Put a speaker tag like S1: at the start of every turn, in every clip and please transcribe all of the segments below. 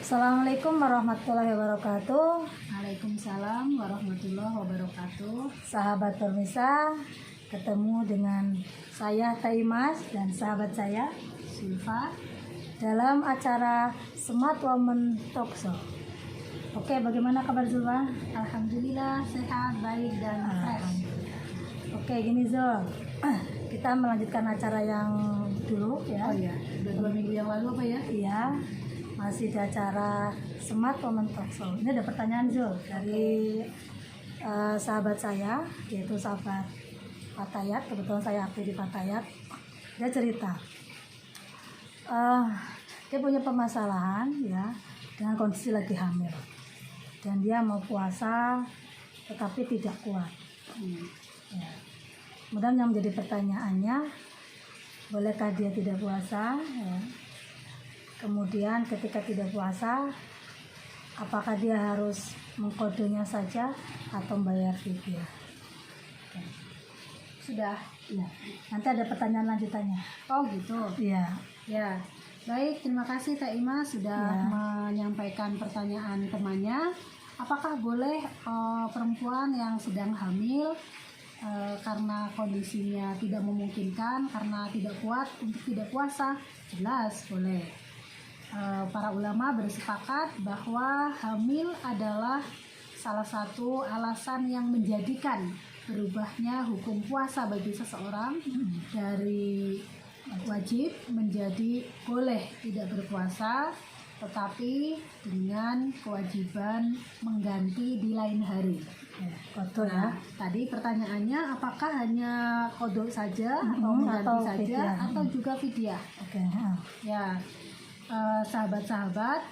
S1: Assalamualaikum warahmatullahi wabarakatuh.
S2: Waalaikumsalam warahmatullahi wabarakatuh.
S1: Sahabat Permisa, ketemu dengan saya Taimas dan sahabat saya
S2: Sulfa.
S1: dalam acara Smart Woman Talk Show. Oke, bagaimana kabar Zulfa?
S2: Alhamdulillah sehat, baik dan fresh.
S1: Oke, gini Zul, kita melanjutkan acara yang dulu ya.
S2: Oh iya, udah 2 minggu yang lalu apa ya?
S1: Iya, masih di acara Smart Woman Talk Show. Ini ada pertanyaan Zul dari sahabat saya, yaitu sahabat Patayat. Kebetulan saya aktif di Patayat. Dia cerita, dia punya permasalahan ya dengan kondisi lagi hamil, dan dia mau puasa tetapi tidak kuat. Ya. Kemudian yang menjadi pertanyaannya, bolehkah dia tidak puasa? Ya. Kemudian ketika tidak puasa, apakah dia harus mengkodonya saja atau membayar fidyah?
S2: Sudah.
S1: Ya. Nanti ada pertanyaan lanjutannya.
S2: Oh gitu.
S1: Iya.
S2: Ya. Baik, terima kasih Teh Ima sudah
S1: Ya.
S2: menyampaikan pertanyaan temannya. Apakah boleh perempuan yang sedang hamil karena kondisinya tidak memungkinkan, karena tidak kuat untuk tidak puasa? Jelas boleh. Para ulama bersepakat bahwa hamil adalah salah satu alasan yang menjadikan berubahnya hukum puasa bagi seseorang dari wajib menjadi boleh tidak berpuasa, tetapi dengan kewajiban mengganti di lain hari.
S1: Kodo ya.
S2: Tadi pertanyaannya apakah hanya kodok saja atau mengganti
S1: atau
S2: saja
S1: fidyah.
S2: atau juga fidyah?
S1: Oke.
S2: Ya, sahabat-sahabat,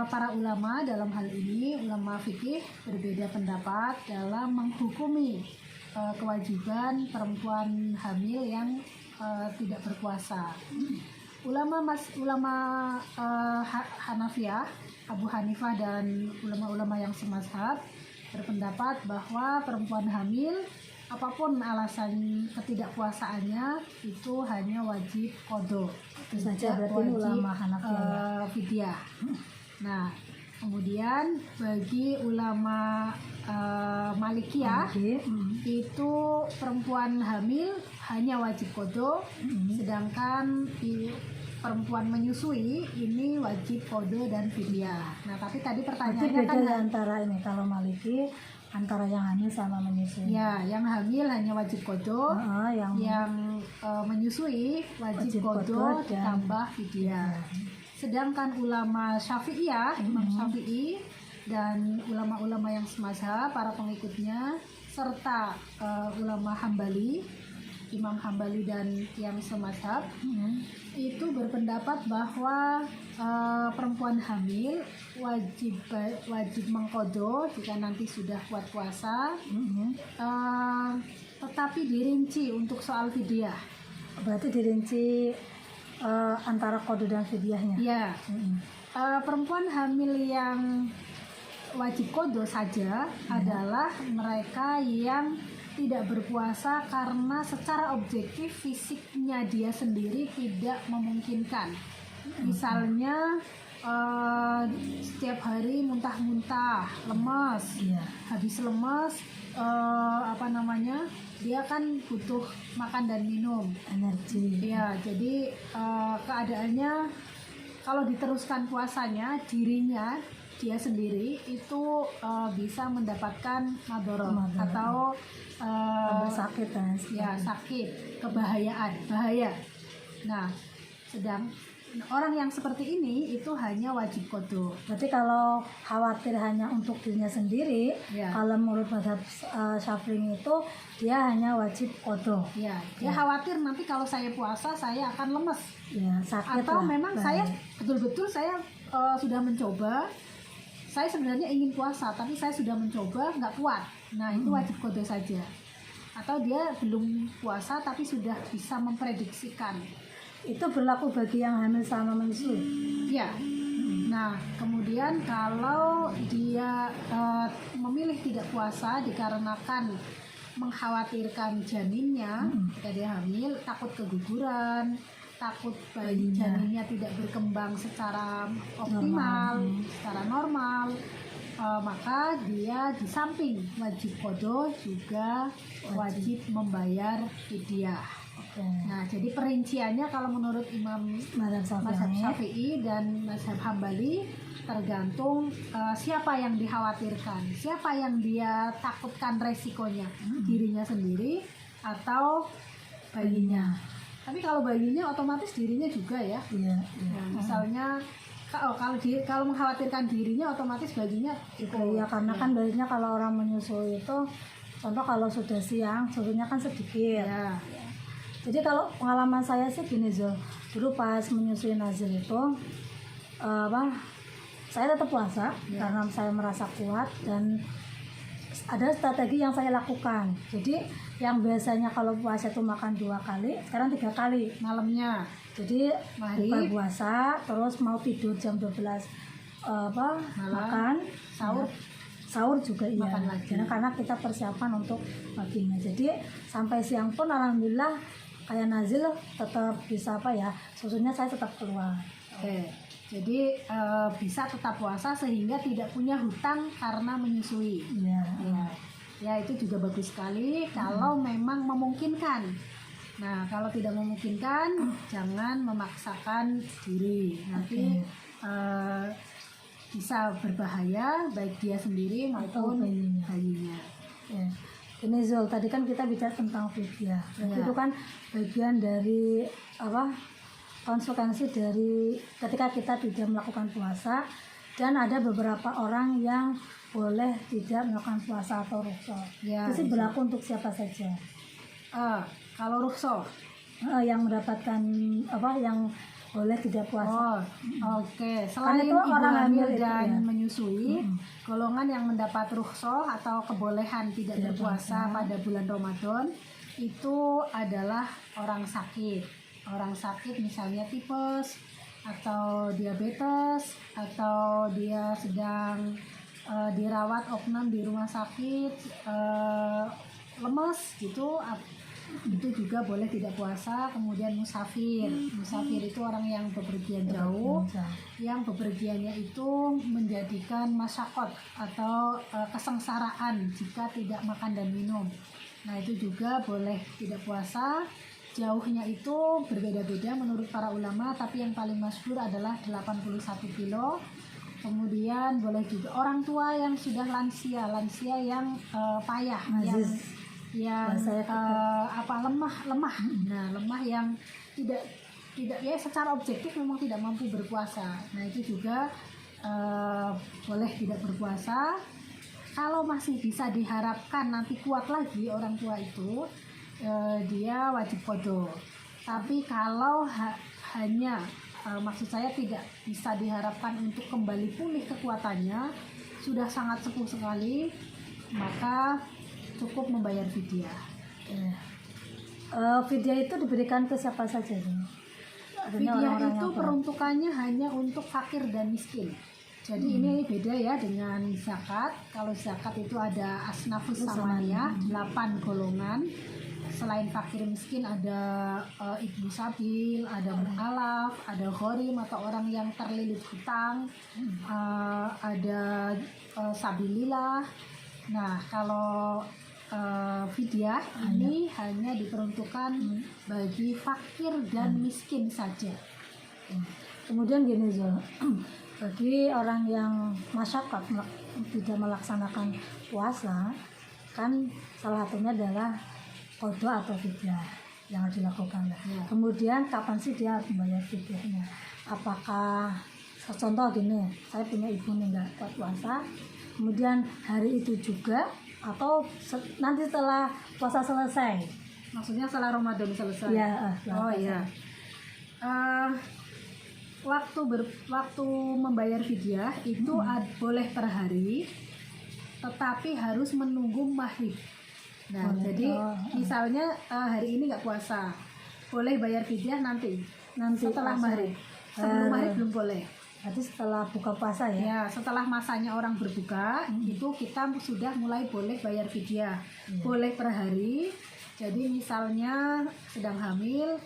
S2: para ulama dalam hal ini, ulama fikih berbeda pendapat dalam menghukumi kewajiban perempuan hamil yang tidak berpuasa. Ulama Hanafiyah, Abu Hanifah dan ulama-ulama yang semazhab berpendapat bahwa perempuan hamil apapun alasan ketidakpuasaannya itu hanya wajib qadha.
S1: Itu saja berarti ulama Hanafiyah.
S2: Fidyah. Nah, kemudian bagi ulama Malikiyah itu perempuan hamil hanya wajib qadha, sedangkan perempuan menyusui ini wajib qadha dan fidyah. Nah, tapi tadi pertanyaannya
S1: Beda
S2: kan
S1: antara ini, kalau Maliki antara yang hamil sama menyusui.
S2: ya, yang hamil hanya wajib qadha, yang menyusui wajib qadha ditambah fidyah. Sedangkan ulama Syafi'iyah, Imam Syafi'i dan ulama-ulama yang semazhab, para pengikutnya, serta ulama Hambali, Imam Hambali dan yang semazhab, itu berpendapat bahwa perempuan hamil wajib mengqadha jika nanti sudah kuat puasa, tetapi dirinci untuk soal fidyah.
S1: Berarti dirinci antara qadha dan fidyahnya.
S2: Ya, perempuan hamil yang wajib qadha saja adalah mereka yang tidak berpuasa karena secara objektif fisiknya dia sendiri tidak memungkinkan. Misalnya setiap hari muntah-muntah, lemas, habis lemas dia kan butuh makan dan minum,
S1: energi.
S2: Ya, jadi keadaannya kalau diteruskan puasanya, dirinya dia sendiri itu bisa mendapatkan madorot atau
S1: sakit kan?
S2: Ya, sakit, bahaya. Nah, sedang orang yang seperti ini itu hanya wajib qadha.
S1: Berarti kalau khawatir hanya untuk dirinya sendiri, kalau menurut mazhab Syafi'i itu dia hanya wajib qadha.
S2: Ya, dia khawatir nanti kalau saya puasa saya akan lemes.
S1: Ya, sakit
S2: atau
S1: lah,
S2: memang saya betul-betul saya sudah mencoba. Saya sebenarnya ingin puasa, tapi saya sudah mencoba nggak kuat. Nah, itu wajib qadha saja. Atau dia belum puasa tapi sudah bisa memprediksikan.
S1: Itu berlaku bagi yang hamil sama menyusui.
S2: Ya. Nah, kemudian kalau dia memilih tidak puasa dikarenakan mengkhawatirkan janinnya ketika dia hamil, takut keguguran, takut bayi janinnya tidak berkembang secara optimal, secara normal, maka dia di samping wajib qadha juga wajib membayar fidyah. Nah, jadi perinciannya kalau menurut Imam mazhab Syafi'i dan mazhab Hambali tergantung siapa yang dikhawatirkan, siapa yang dia takutkan resikonya, dirinya sendiri atau bayinya. Tapi kalau bayinya otomatis dirinya juga ya. Nah, misalnya kalau mengkhawatirkan dirinya otomatis bayinya
S1: ya, karena kan bayinya kalau orang menyusui itu, contoh kalau sudah siang susunya kan sedikit. Jadi kalau pengalaman saya sih gini Zul, dulu pas menyusui Nazil itu saya tetap puasa karena saya merasa kuat, dan ada strategi yang saya lakukan. Jadi yang biasanya kalau puasa itu makan 2 kali, sekarang 3 kali malamnya. Jadi buka puasa terus mau tidur jam 12 makan sahur juga makan lagi. Karena kita persiapan untuk paginya. Jadi sampai siang pun alhamdulillah kayak Nazil tetap bisa susunya saya tetap keluar.
S2: Jadi bisa tetap puasa sehingga tidak punya hutang karena menyusui. Ya itu juga bagus sekali kalau memang memungkinkan. Nah, kalau tidak memungkinkan jangan memaksakan diri, nanti bisa berbahaya baik dia sendiri maupun bayinya.
S1: Ini Zul, tadi kan kita bicara tentang fidyah. Itu kan bagian dari konsekuensi dari ketika kita tidak melakukan puasa, dan ada beberapa orang yang boleh tidak melakukan puasa atau rukhsah. Itu sih berlaku untuk siapa saja.
S2: Kalau rukhsah
S1: yang mendapatkan yang boleh tidak puasa.
S2: Selain ibu hamil dan menyusui, golongan yang mendapat rukhsah atau kebolehan tidak berpuasa pada bulan Ramadan itu adalah orang sakit. Orang sakit misalnya tipes atau diabetes, atau dia sedang dirawat opnam di rumah sakit, lemes gitu, itu juga boleh tidak puasa. Kemudian musafir itu orang yang bepergian jauh, yang bepergiannya itu menjadikan masyakot atau kesengsaraan jika tidak makan dan minum. Nah, itu juga boleh tidak puasa. Jauhnya itu berbeda-beda menurut para ulama, tapi yang paling masyhur adalah 81 kilo. Kemudian boleh juga orang tua yang sudah lansia yang payah, lemah. Nah, lemah yang tidak ya secara objektif memang tidak mampu berpuasa. Nah, itu juga boleh tidak berpuasa. Kalau masih bisa diharapkan nanti kuat lagi orang tua itu, dia wajib qadha. Tapi kalau hanya maksud saya tidak bisa diharapkan untuk kembali pulih kekuatannya, sudah sangat sepuh sekali, maka cukup membayar fidyah.
S1: Fidyah itu diberikan ke siapa saja?
S2: Fidyah itu peruntukannya hanya untuk fakir dan miskin. Jadi ini beda ya dengan zakat. Kalau zakat itu ada asnafus samaniyah, 8 golongan. Selain fakir miskin ada ibnu sabil, ada mu'alaf, ada gharim atau orang yang terlilit hutang, ada sabilillah. Nah, kalau fidyah ini hanya diperuntukkan bagi fakir dan miskin saja.
S1: Kemudian gini Zul, bagi orang yang masyarakat tidak melaksanakan puasa, kan salah satunya adalah qadha atau fidyah yang harus dilakukan. Kemudian kapan sih dia harus membayar fidyahnya? Apakah contoh gini, saya punya ibu nih nggak kuat puasa, kemudian hari itu juga, atau nanti setelah puasa selesai?
S2: Maksudnya setelah Ramadan selesai? Waktu membayar fidyah itu boleh per hari, tetapi harus menunggu maghrib. Nah, jadi misalnya hari ini nggak puasa, boleh bayar fidyah nanti setelah maghrib. Sebelum maghrib belum boleh.
S1: Berarti setelah buka puasa ya?
S2: Ya, setelah masanya orang berbuka, itu kita sudah mulai boleh bayar fidyah. Boleh per hari. Jadi misalnya sedang hamil,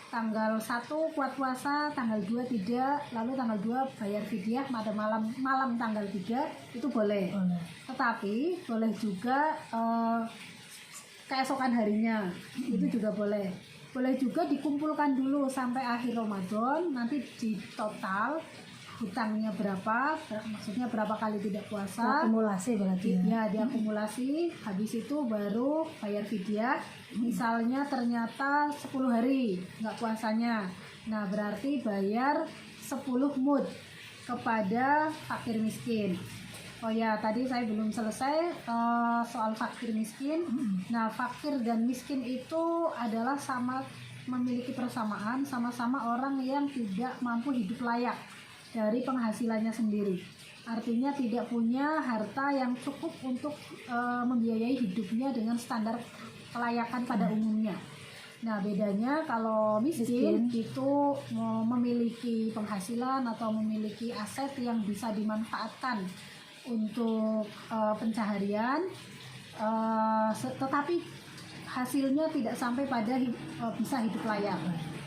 S2: tanggal 1 kuat puasa, tanggal 2 tidak, lalu tanggal 2 bayar fidyah pada malam tanggal 3 itu boleh. Tetapi boleh juga keesokan harinya itu juga boleh. Boleh juga dikumpulkan dulu sampai akhir Ramadan, nanti di total hutangnya berapa, maksudnya berapa kali tidak puasa,
S1: Akumulasi berarti ya.
S2: ya diakumulasi, habis itu baru bayar fidyah. Misalnya ternyata 10 hari nggak puasanya, nah berarti bayar 10 mud kepada fakir miskin. Oh ya, tadi saya belum selesai soal fakir miskin. Nah, fakir dan miskin itu adalah memiliki persamaan, sama-sama orang yang tidak mampu hidup layak dari penghasilannya sendiri. Artinya tidak punya harta yang cukup untuk membiayai hidupnya dengan standar kelayakan pada umumnya. Nah, bedanya kalau miskin itu memiliki penghasilan atau memiliki aset yang bisa dimanfaatkan untuk pencaharian, tetapi hasilnya tidak sampai pada bisa hidup layak.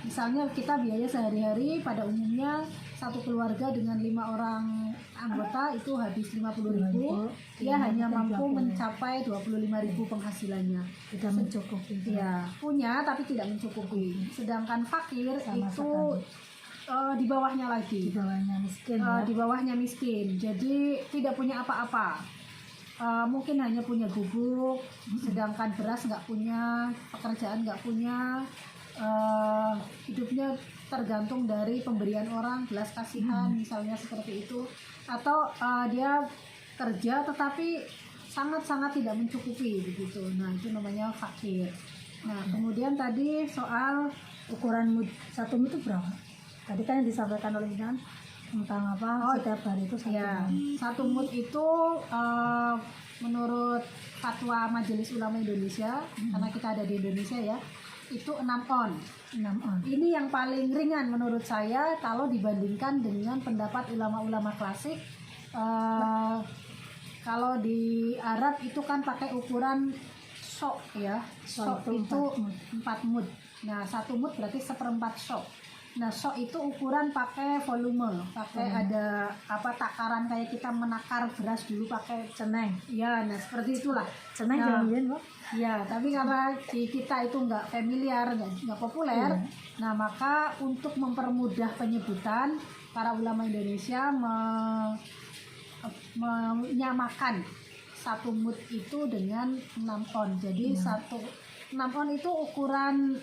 S2: Misalnya kita biaya sehari-hari pada umumnya satu keluarga dengan 5 orang anggota itu habis 50.000, dia hanya mampu mencapai 25.000 penghasilannya.
S1: Tidak mencukupi.
S2: Ya, punya tapi tidak mencukupi. Sedangkan fakir itu di bawahnya lagi.
S1: Di bawahnya miskin.
S2: Di bawahnya miskin. Jadi tidak punya apa-apa. Mungkin hanya punya gubuk, sedangkan beras nggak punya, pekerjaan nggak punya, hidupnya tergantung dari pemberian orang, belas kasihan misalnya seperti itu, atau dia kerja tetapi sangat-sangat tidak mencukupi begitu. Nah, itu namanya fakir. Nah, kemudian tadi soal
S1: Ukuran mud, 1 mud itu berapa? Tadi kan yang disampaikan oleh Inan tentang apa setiap hari itu 1
S2: ya,
S1: mud.
S2: 1 mud itu menurut Fatwa Majelis Ulama Indonesia, karena kita ada di Indonesia ya, itu 6 on.
S1: 6 on.
S2: Ini yang paling ringan menurut saya kalau dibandingkan dengan pendapat ulama-ulama klasik. Kalau di Arab itu kan pakai ukuran sok ya, sok itu 4 mud. Nah, 1 mud berarti 1/4 sok. Nah, sok itu ukuran pakai volume, pakai ada takaran kayak kita menakar beras dulu pakai ceneng. Ya, nah seperti itulah.
S1: Ceneng
S2: Nah, ya, tapi karena di kita itu nggak familiar, nggak populer, nah maka untuk mempermudah penyebutan, para ulama Indonesia menyamakan 1 mud itu dengan 6 on. Jadi 6 on itu ukuran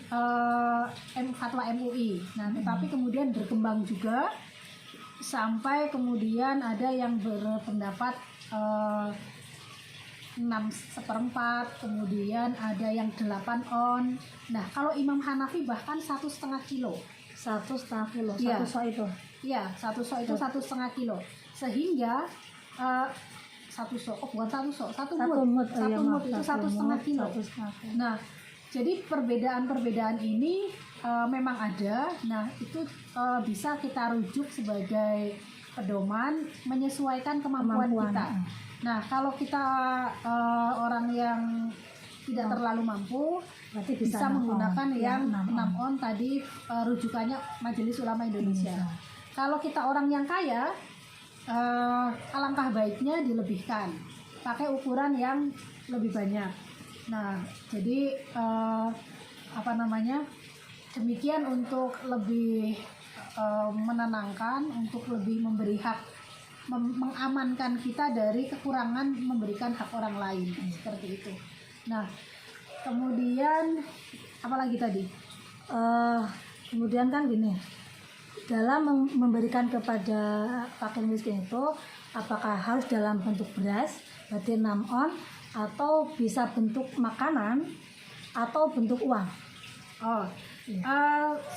S2: fatwa MUI. Nah, tetapi kemudian berkembang juga sampai kemudian ada yang berpendapat 6/4, kemudian ada yang 8 on. Nah, kalau Imam Hanafi bahkan 1,5 kilo.
S1: 1,5 kilo,
S2: Ya.
S1: 1 sok itu.
S2: Iya, 1 sok itu 1,5 kilo. Sehingga 1 sok, bukan 1 sok, 1 mud. 1 mud itu 1,5 kilo. Nah, jadi perbedaan-perbedaan ini memang ada. Nah, itu bisa kita rujuk sebagai pedoman menyesuaikan kemampuan kita. Nah, kalau kita orang yang tidak terlalu mampu, berarti bisa menggunakan yang 6 on tadi, rujukannya Majelis Ulama Indonesia. Kalau kita orang yang kaya, alangkah baiknya dilebihkan, pakai ukuran yang lebih banyak. Nah, jadi demikian untuk lebih menenangkan, untuk lebih memberi hak, mengamankan kita dari kekurangan memberikan hak orang lain, seperti itu. Nah, kemudian apalagi tadi?
S1: Kemudian kan gini, dalam memberikan kepada fakir miskin itu, apakah harus dalam bentuk beras, berarti 6 on, atau bisa bentuk makanan, atau bentuk uang?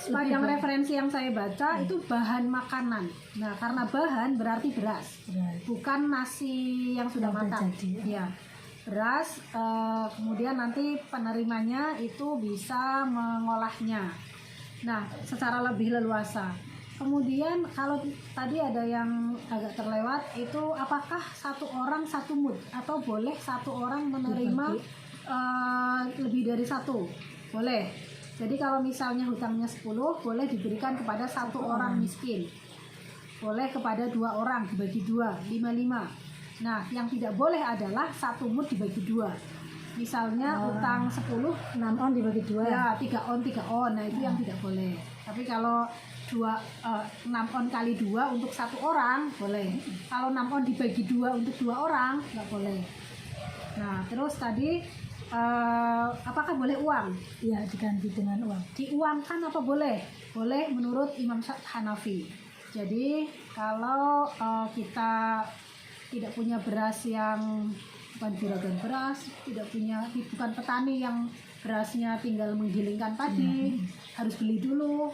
S2: Sepanjang referensi yang saya baca itu bahan makanan. Nah, karena bahan berarti beras, bukan nasi yang sudah matang. Ya, beras. Kemudian nanti penerimanya itu bisa mengolahnya. Nah, secara lebih leluasa. Kemudian kalau tadi ada yang agak terlewat itu, apakah 1 orang 1 mud atau boleh 1 orang menerima lebih dari 1? Boleh. Jadi kalau misalnya hutangnya 10, boleh diberikan kepada satu orang miskin. Boleh kepada 2 orang, dibagi 2, 5-5. Nah, yang tidak boleh adalah 1 mut dibagi 2. Misalnya utang 10,
S1: 6 on dibagi 2
S2: ya 3 on 3 on, nah itu yang tidak boleh. Tapi kalau 6 on kali 2 untuk 1 orang boleh. Kalau 6 on dibagi 2 untuk 2 orang nggak boleh. Nah terus tadi apakah boleh uang?
S1: ya, diganti dengan uang.
S2: Diuangkan apa boleh? Boleh menurut Imam Hanafi. Jadi kalau kita tidak punya beras yang bukan juragan beras, bukan petani yang berasnya tinggal menggilingkan padi, harus beli dulu,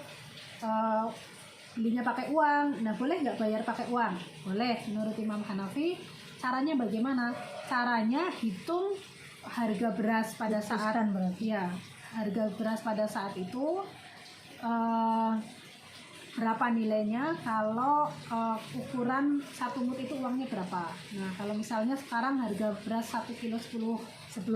S2: belinya pakai uang. Nah boleh nggak bayar pakai uang? Boleh menurut Imam Hanafi. Caranya bagaimana? Caranya hitung harga beras pada saat
S1: berarti.
S2: ya harga beras pada saat itu berapa nilainya, kalau ukuran 1 mut itu uangnya berapa. Nah kalau misalnya sekarang harga beras 1 kilo 10.000,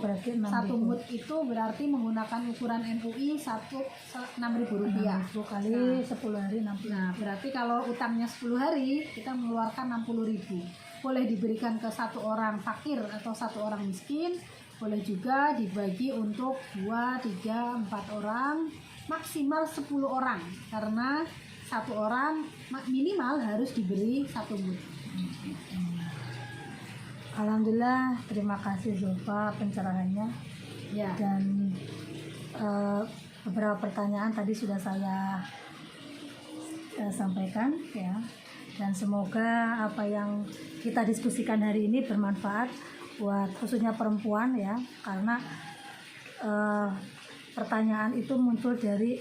S1: berarti
S2: 1 mut itu berarti menggunakan ukuran MUI 6.000 rupiah.
S1: 6.000 kali 10 hari 60.
S2: Nah berarti kalau utangnya 10 hari kita mengeluarkan 60.000. Boleh diberikan ke 1 orang fakir atau 1 orang miskin, boleh juga dibagi untuk 2, 3, 4 orang, maksimal 10 orang, karena 1 orang minimal harus diberi 1 mut.
S1: Alhamdulillah, terima kasih Zulfa pencerahannya.
S2: Ya.
S1: Dan beberapa pertanyaan tadi sudah saya sampaikan ya. Dan semoga apa yang kita diskusikan hari ini bermanfaat buat khususnya perempuan ya, karena pertanyaan itu muncul dari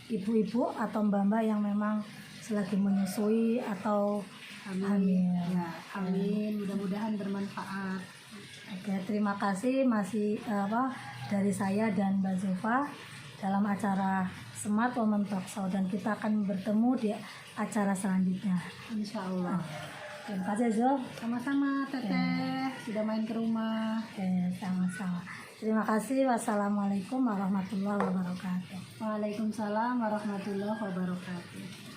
S1: ibu-ibu atau mbak-mbak yang memang selagi menyusui atau hamil.
S2: Ya, amin. Mudah-mudahan bermanfaat.
S1: Oke, terima kasih masih dari saya dan Mbak Zulfa dalam acara Smart Woman Talk Show, dan kita akan bertemu di acara selanjutnya.
S2: Insya Allah.
S1: Terima kasih Zul.
S2: Sama-sama Teteh, sudah main ke rumah.
S1: Oke, sama-sama. Terima kasih. Wassalamualaikum warahmatullahi wabarakatuh.
S2: Waalaikumsalam warahmatullahi wabarakatuh.